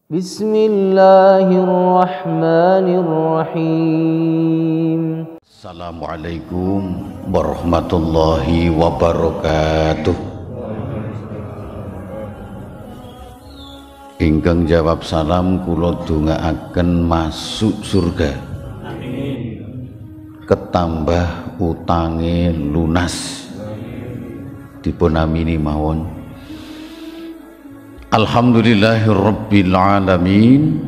Bismillahirrahmanirrahim. Assalamualaikum warahmatullahi wabarakatuh. Ingkang jawab salam kula dongaaken masuk surga. Amin. Ketambah utange lunas. Dipun amini mawon. Alhamdulillahirabbil alamin.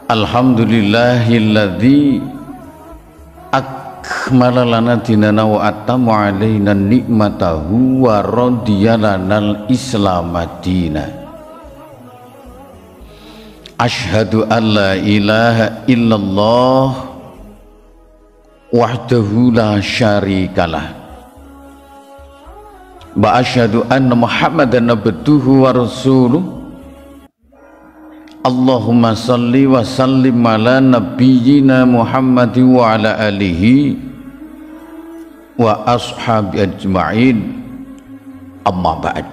Alhamdulillahilladzi akmala lana dinana wa atamma alaina nikmatahu wa radiya lanal islam madina. Asyhadu an la ilaha illallah wahdahu la syarikalah wa asyhadu anna muhammadan abduhu wa rasuluh. Allahumma salli wa sallim ala nabiyyina Muhammad wa ala alihi wa ashabi ajma'in, amma ba'd.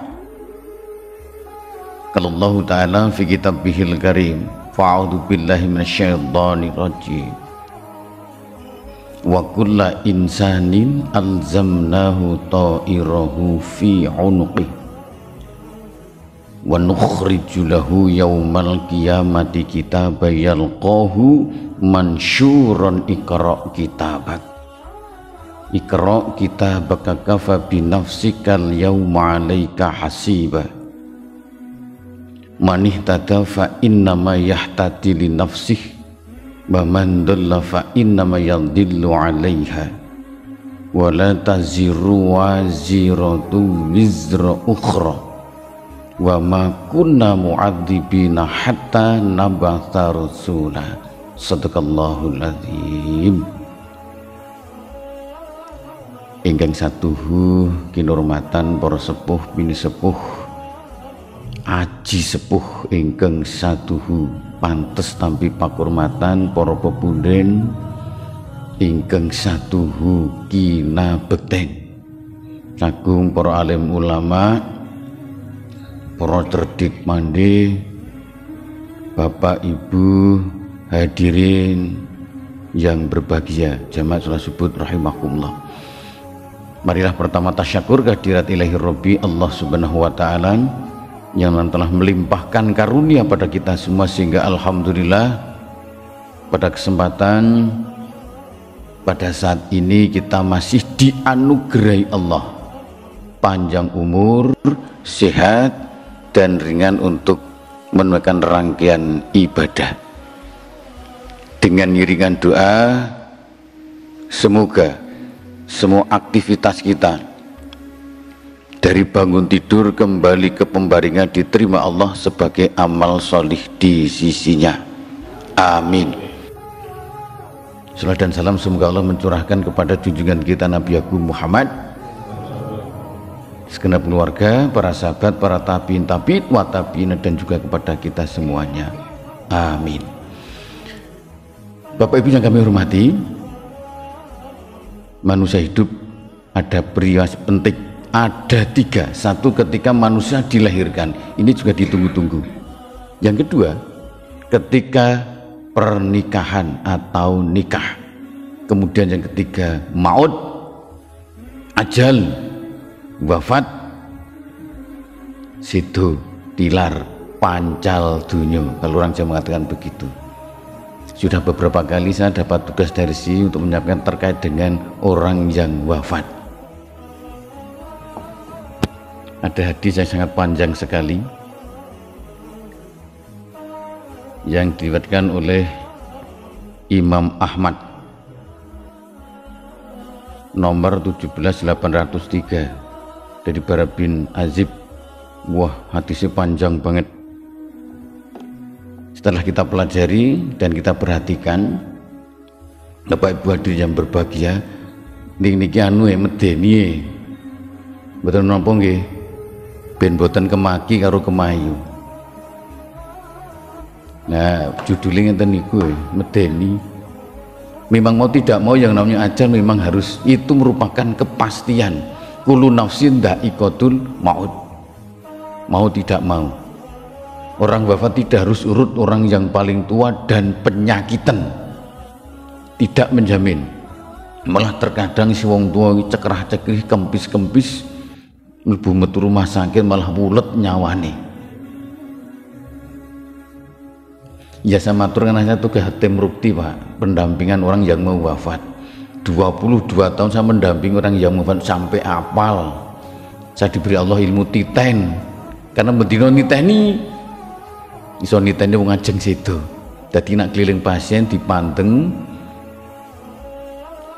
Qala Allah ta'ala fi kitabihil karim, fa'udhu billahi minasyaitonir rajim. Wa kulla insanin alzamnahu ta'irahu fi 'unuqihi wa nukhriju lahu yaumal qiyamati kitaban yalqahu mansyuran. Iqra' kitabak kafa bi nafsikal yawma 'alaika hasiba. Man ihtada fa innama yahtadi li nafsihi wa man dhalla fa innama yadhillu 'alaiha wa la taziru waziratu wizra ukhra wa ma kunna mu'adzibina hatta nabatha rasula. Sadaqallahul azim. Ingkang satuhu kinurmatan para sepuh bini sepuh aji sepuh ingkang satuhu pantes tampi pakurmatan para pepunden ingkang satuhu kina bekten sagung para alim ulama, para cerdik mandi, bapak ibu hadirin yang berbahagia, jamaah salat subuh rahimakumullah. Marilah pertama tasyakur kehadirat ilahi Rabbi Allah subhanahu wa ta'ala yang telah melimpahkan karunia pada kita semua sehingga alhamdulillah pada kesempatan pada saat ini kita masih dianugerahi Allah panjang umur, sehat dan ringan untuk menunaikan rangkaian ibadah. Dengan iringan doa semoga semua aktivitas kita dari bangun tidur kembali ke pembaringan diterima Allah sebagai amal solih di sisinya. Amin. Salam dan salam semoga Allah mencurahkan kepada junjungan kita Nabi Agung Muhammad, segenap keluarga, para sahabat, para tabiin, wa tabiin, dan juga kepada kita semuanya. Amin. Bapak Ibu yang kami hormati, manusia hidup ada peristiwa penting. Ada tiga. Satu, ketika manusia dilahirkan, ini juga ditunggu-tunggu. Yang kedua, ketika pernikahan atau nikah. Kemudian yang ketiga, maut, ajal, wafat, sido, tilar, pancal dunya, kalau orang Jawa mengatakan begitu. Sudah beberapa kali saya dapat tugas dari sini untuk menyampaikan terkait dengan orang yang wafat. Ada hadis yang sangat panjang sekali yang diriwayatkan oleh Imam Ahmad nomor 17803 dari Bara bin Azib. Wah, hadisnya panjang banget. Setelah kita pelajari dan kita perhatikan, Bapak Ibu hadirin yang berbahagia, niki anu medeni betul napa nggih? Ben boten kemaki karo kemayu. Nah, judulnya ngeten niku medeni. Memang mau tidak mau yang namanya ajal memang harus, itu merupakan kepastian. Kullu nafsin dha'iqatul maut. Mau tidak mau Orang wafat tidak harus urut orang yang paling tua dan penyakitan, tidak menjamin. Malah terkadang si wong tua cekrah-cekrih, kempis-kempis, mlebu metu rumah sakit malah wulet nyawane. Ya saya matur karena tugas tim rukti Pak, pendampingan orang yang mau wafat. 22 tahun saya mendampingi orang yang mau wafat sampai apal. Saya diberi Allah ilmu titen, karena bedino niteni iso niteni wong ajeng situ. Dadi nak keliling pasien dipanteng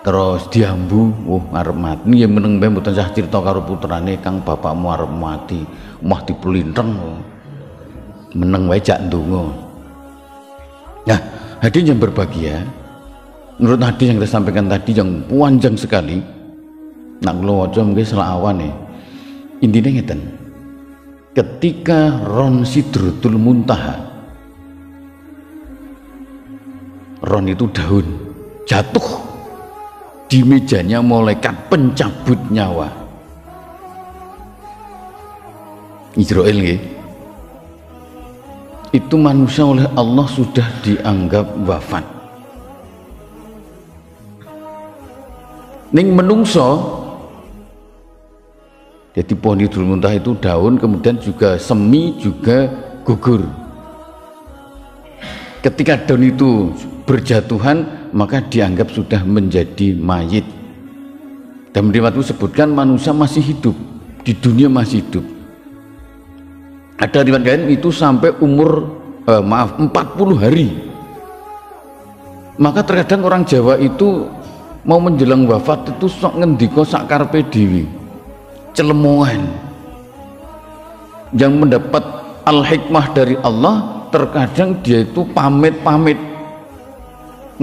terus diambu, arep mati. Ya meneng bae mboten sah crita karo putrane, Kang bapakmu arep mati. Mah dipelinteng. Meneng wae jak ndonga. Nah, hadirin yang berbahagia, menurut hadis yang kita sampaikan tadi yang panjang sekali, nak kula waca mungkin selawane. Intine ngeten. Ketika ron Sidratul Muntaha, ron itu daun, jatuh di mejanya malaikat pencabut nyawa Israel nggih. Itu manusia oleh Allah sudah dianggap wafat. Ning menungso, jadi pohon Sidratul Muntaha itu daun, kemudian juga semi, juga gugur. Ketika daun itu berjatuhan, maka dianggap sudah menjadi mayit. Dan di waktu sebutkan manusia masih hidup, di dunia masih hidup. Ada riwayat lain itu sampai umur 40 hari. Maka terkadang orang Jawa itu mau menjelang wafat itu sok ngendika sak karepe dhewe, celemongan. Yang mendapat al-hikmah dari Allah, terkadang dia itu pamit-pamit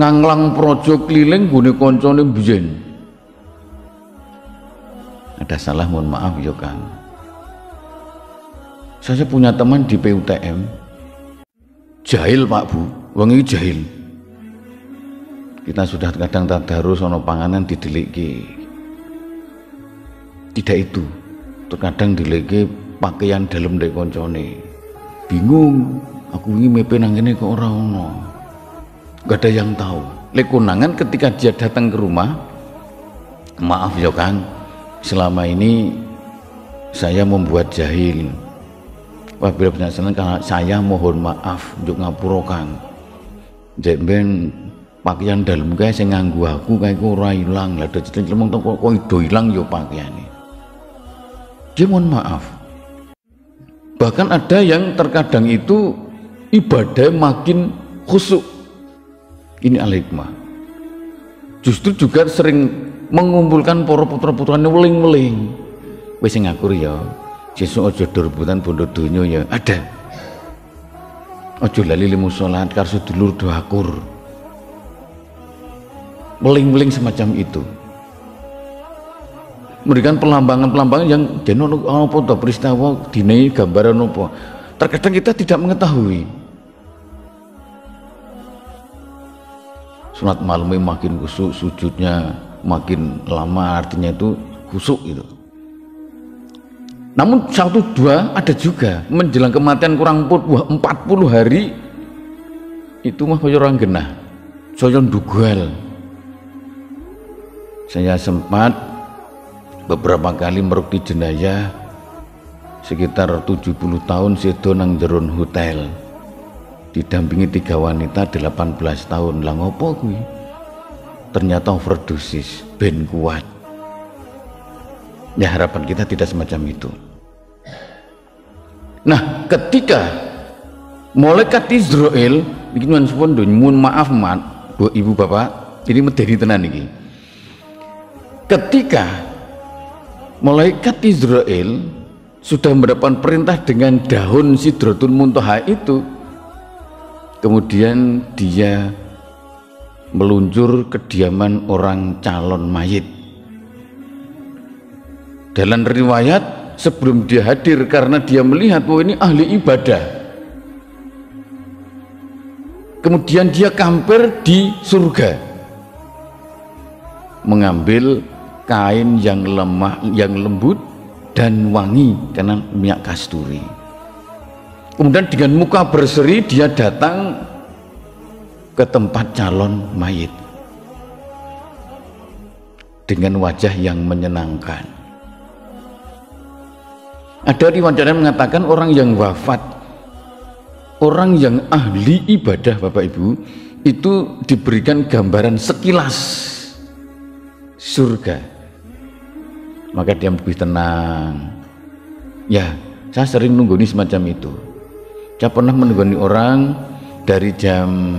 nganglang projo keliling gune koncone biyen. Ada salah, mohon maaf ya Kang. Saya punya teman di PUTM, jahil Pak Bu, wong iki jahil. Kita sudah kadang tadarus ono panganan didelike. Tidak itu, terkadang dileke pakaian dalam dek koncone. Bingung, aku ini mepe nang kene kok ora ono. Gak ada yang tahu. Lek konangan ketika dia datang ke rumah, maaf ya Kang, selama ini saya membuat jahil. Wabil penjelasan karena saya mohon maaf untuk ngapura Kang. Jek ben pakaian dalam kae sing nganggo aku kae ora ilang. Lah dadi clemong kok ido ilang ya pakaiane. Dia mohon maaf. Bahkan ada yang terkadang itu ibadah makin khusyuk. Ini al-hikmah. Justru juga sering mengumpulkan para putra-putrane weling-weling. Wis sing ngakur ya. Sesuk aja rebutan bondo donya ya, ada. Aja lali limu salat karo sedulur do akur. Meling-meling semacam itu. Memberikan pelambangan-pelambangan yang dene apa to peristiwa dine gambaran apa. Terkadang kita tidak mengetahui. Salat malamnya makin khusyuk, sujudnya makin lama, artinya itu khusyuk itu. Namun satu dua ada juga menjelang kematian kurang pun 40 hari itu mah kaya orang genah, saya ndugal. Saya sempat beberapa kali merukti jenazah sekitar 70 tahun sedo nang jeron hotel, didampingi 3 wanita 18 tahun. Lah ngopo kuwi? Ternyata overdosis, ben kuat. Ya harapan kita tidak semacam itu. Nah, ketika malaikat Israel iki nyuwun maaf Bu Ibu Bapak, ini medeni tenan iki. Ketika malaikat Israel sudah mendapat perintah dengan daun Sidratul Muntaha itu, kemudian dia meluncur ke kediaman orang calon mayit. Dalam riwayat sebelum dia hadir, karena dia melihat bahwa ini ahli ibadah, kemudian dia kamper di surga, mengambil kain yang lemah, yang lembut dan wangi karena minyak kasturi. Kemudian dengan muka berseri dia datang ke tempat calon mayit dengan wajah yang menyenangkan. Ada riwayat yang mengatakan orang yang wafat, orang yang ahli ibadah Bapak Ibu, itu diberikan gambaran sekilas surga, maka dia lebih tenang. Ya, saya sering nungguni semacam itu. Saya pernah menungguni orang dari jam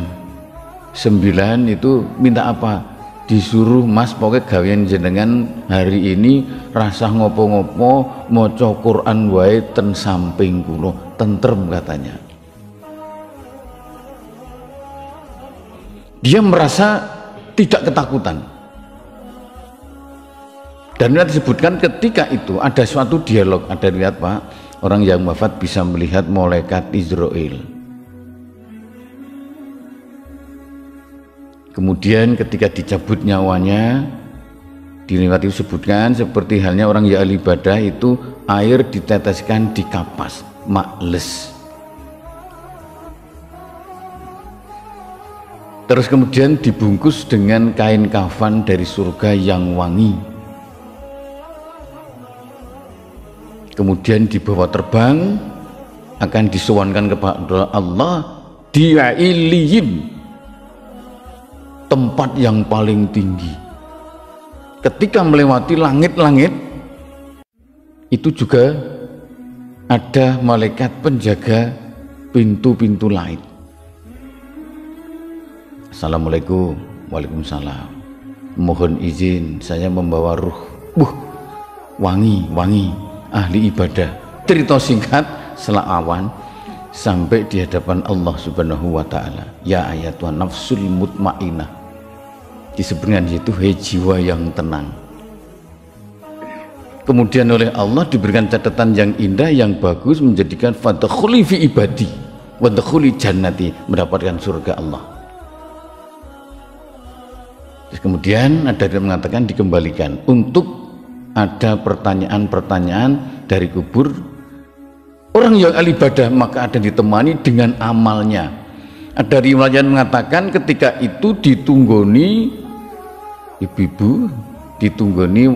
9 itu minta apa? Disuruh, Mas pokoknya gawean jenengan hari ini rasah ngopo-ngopo maca Quran wae ten samping kula, tentrem katanya. Dia merasa tidak ketakutan. Dan ini disebutkan ketika itu ada suatu dialog, ada lihat Pak, orang yang wafat bisa melihat malaikat Israel. Kemudian ketika dicabut nyawanya, diriwayat disebutkan seperti halnya orang yang ahli ibadah itu air diteteskan di kapas, makles. Terus kemudian dibungkus dengan kain kafan dari surga yang wangi. Kemudian dibawa terbang, akan disowankan kepada Allah di Iliyin, tempat yang paling tinggi. Ketika melewati langit-langit itu juga ada malaikat penjaga pintu-pintu langit. Assalamualaikum. Waalaikumsalam. Mohon izin saya membawa ruh. Wangi ahli ibadah. Cerita singkat selawan sampai di hadapan Allah Subhanahu wa taala. Ya ayatun nafsul mutmainnah. Disebutkan itu hei jiwa yang tenang. Kemudian oleh Allah diberikan catatan yang indah, yang bagus, menjadikan fadkhuli fi ibadi wadkhuli jannati, mendapatkan surga Allah. Terus kemudian ada yang mengatakan dikembalikan untuk ada pertanyaan-pertanyaan dari kubur. Orang yang ahli ibadah maka ada ditemani dengan amalnya. Ada riwayat yang mengatakan ketika itu ditunggoni ibu-ibu, ditunggoni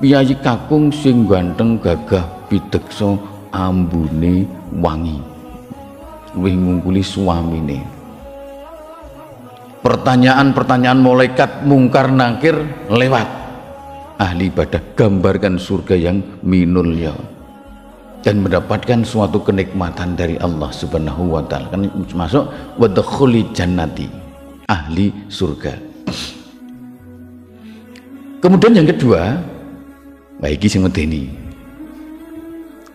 piyayi kakung sing ganteng gagah pideksa ambune wangi luwih ngungkuli suamine. Pertanyaan-pertanyaan malaikat mungkar nakir lewat. Ahli ibadah gambarkan surga yang minulya dan mendapatkan suatu kenikmatan dari Allah Subhanahu wa taala. Kan masuk wadkhuli jannati, ahli surga. Kemudian yang kedua, baiki sing medeni.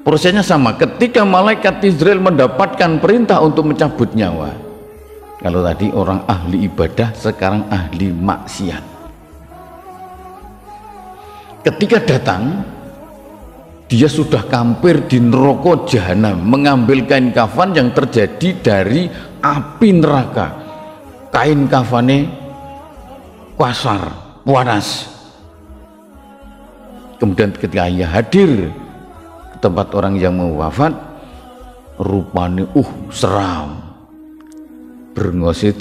Prosesnya sama, ketika malaikat Israel mendapatkan perintah untuk mencabut nyawa. Kalau tadi orang ahli ibadah, sekarang ahli maksiat. Ketika datang, dia sudah kampir di neraka jahanam, mengambil kain kafan yang terjadi dari api neraka. Kain kafane kasar, panas. Kemudian ketika ia hadir ke tempat orang yang mau wafat, rupanya seram, berngose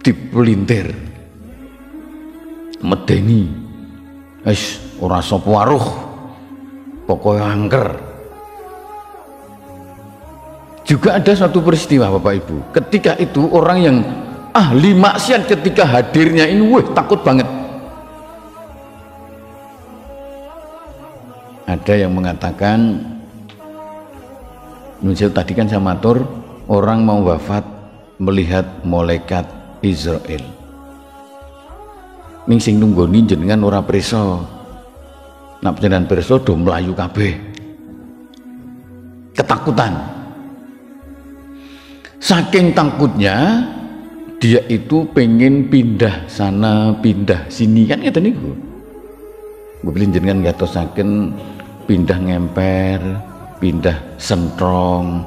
dipelintir, medeni, ora sapa waruh, pokoknya angker. Juga ada suatu peristiwa Bapak Ibu, ketika itu orang yang ahli maksiat ketika hadirnya ini takut banget. Ada yang mengatakan, menurut tadi kan saya matur, orang mau wafat melihat malaikat Israel. Ning sing nunggoni jenengan ora preso. Nak jenengan preso do mlayu kabeh. Ketakutan. Saking takutnya dia itu pengen pindah sana pindah sini kan ngeten niku. Mungkin jenengan ngatosaken pindah ngemper, pindah sentrong,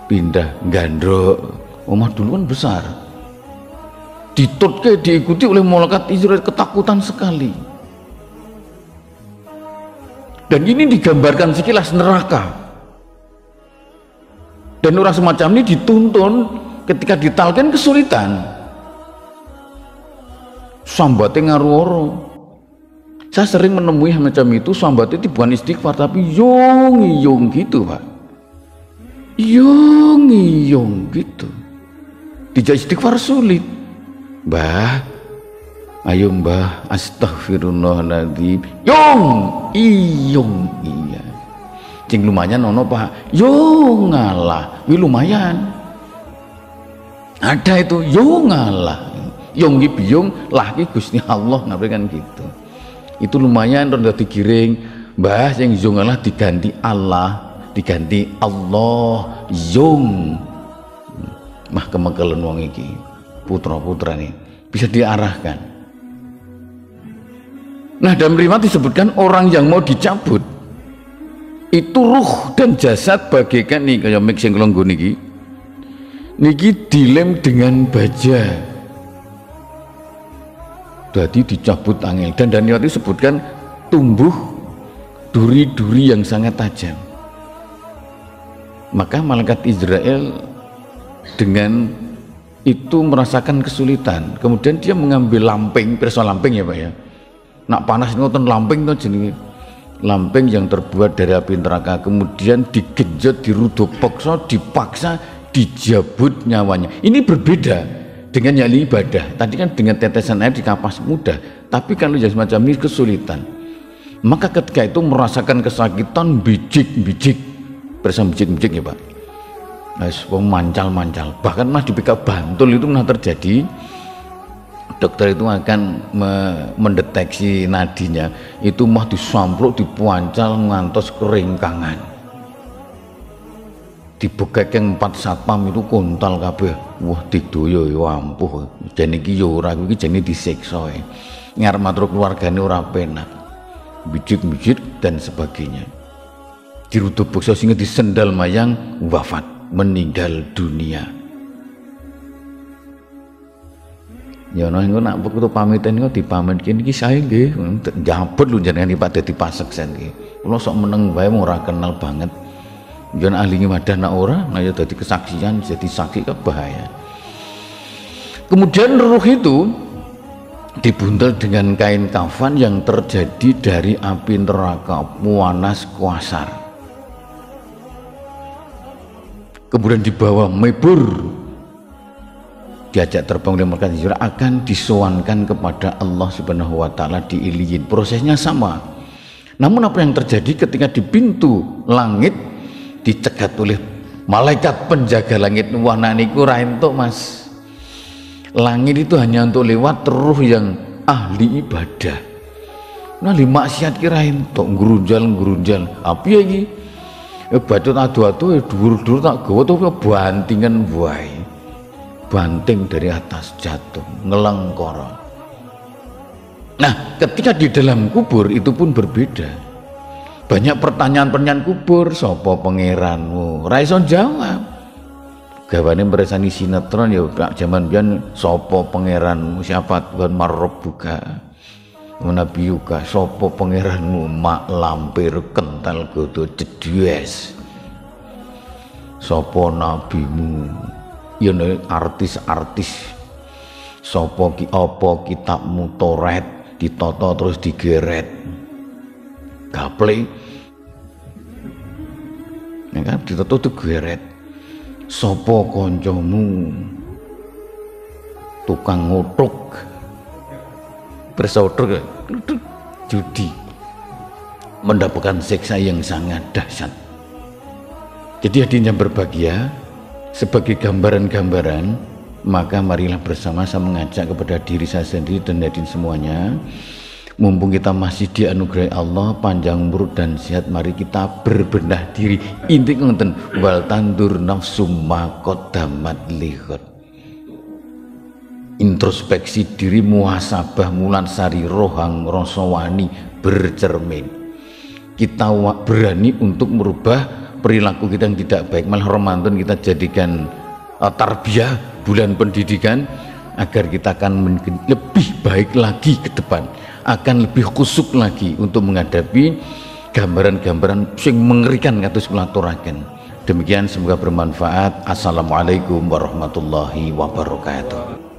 pindah gandruk. Omah dulu kan besar. Ditutke diikuti oleh malaikat Israel, ketakutan sekali. Dan ini digambarkan sekilas neraka. Dan orang semacam ini dituntun ketika ditalkin kesulitan, sambatnya ngaruh. Saya sering menemui macam itu, sambatnya itu bukan istighfar tapi yung gitu Pak, yung gitu. Dijak istighfar sulit. Mbah, ayo mbah, astagfirullahaladzim, iyong iya. Cing lumayan ono Pak, ngalah, lumayan. Ada itu, ngalah, ki biyung, lah ki Gusti Allah ngapain gitu. Itu lumayan ronda digiring, mbah yang ngalah diganti Allah, diganti Allah, mah kemengkelen wong iki, putra-putra nih bisa diarahkan. Nah, dalam riwayat disebutkan orang yang mau dicabut itu ruh dan jasad bagaikan nih kayak mik sing kelonggo niki dilem dengan baja, jadi dicabut angel. Dan Daniel itu disebutkan tumbuh duri-duri yang sangat tajam. Maka malaikat Israel dengan itu merasakan kesulitan, kemudian dia mengambil lamping, perso lamping ya Pak ya, nak panas ngoten lamping tuh jenenge, lamping yang terbuat dari api neraka, kemudian digenjot, dirudopokso, dipaksa, dijabut nyawanya. Ini berbeda dengan yang ibadah. Tadi kan dengan tetesan air di kapas mudah, tapi kalau yang semacam ini kesulitan. Maka ketika itu merasakan kesakitan, bijik bersama bijik ya Pak. Mancal-mancal. Bahkan Mas di PK Bantul itu pernah terjadi, dokter itu akan mendeteksi nadinya, itu mah disampluk, dipuancal ngantos keringkangan, dibekek yang 4 satpam itu kontal kabeh. Wah didoyo ya ampuh, jane iki ya ora, iki jane disiksa ngarep matur keluargane ora penak, bijik dan sebagainya. Dirudupuksa sehingga disendal mayang, wafat, meninggal dunia. Ya ana engko nak putu pamitan engko dipamitke iki sae nggih, njabut lho jenengan Pak dadi paseksen iki. Kula sok meneng wae ora kenal banget. Yen ahli ngibadah nak ora, nah ya dadi kesaksian, jadi saksi ke bahaya. Kemudian ruh itu dibuntel dengan kain kafan yang terjadi dari api neraka Muanas Kuasar. Kemudian dibawa mebur, diajak terbang oleh malaikat Jibril, akan disowankan kepada Allah Subhanahu wa taala di Iliyin. Prosesnya sama. Namun apa yang terjadi ketika di pintu langit dicegat oleh malaikat penjaga langit? Wah niku ra entuk Mas. Langit itu hanya untuk lewat ruh yang ahli ibadah. Nah li maksiat kira entuk ngrunjal. Apa ya iki? Bacot adu-adu dhuwur-dhuwur tak gawa to bantingan wae. Banting dari atas jatuh ngelengkor. Nah ketika di dalam kubur itu pun berbeda. Banyak pertanyaan kubur, sapa pangeranmu, ra iso jawab. Gawane meresani sinetron ya zaman biyen, sapa pangeranmu, siapa Tuhan marabbuka, menabiyuka, sapa pangeranmu, mak lampir kental godo jedhes, sapa nabimu, ya artis-artis, sapa ki apa kitabmu Toret, ditata terus digeret gaple, ya kan ditata digeret, sapa kancamu tukang ngutuk bersaudara judi, mendapatkan siksa yang sangat dahsyat. Jadi hadirin yang berbahagia, sebagai gambaran-gambaran, maka marilah bersama-sama mengajak kepada diri saya sendiri dan hadirin semuanya, mumpung kita masih dianugerahi Allah panjang umur dan sehat, mari kita berbenah diri. Inti ngenten, wal tandur nafsum ma qaddamat lighad. Introspeksi diri, muhasabah, mulan sari, rohang rosowani, bercermin. Kita berani untuk merubah perilaku kita yang tidak baik. Malah Ramadan kita jadikan tarbiyah, bulan pendidikan, agar kita akan lebih baik lagi ke depan, akan lebih khusuk lagi untuk menghadapi gambaran-gambaran yang mengerikan kados kula aturaken. Demikian, semoga bermanfaat. Assalamualaikum warahmatullahi wabarakatuh.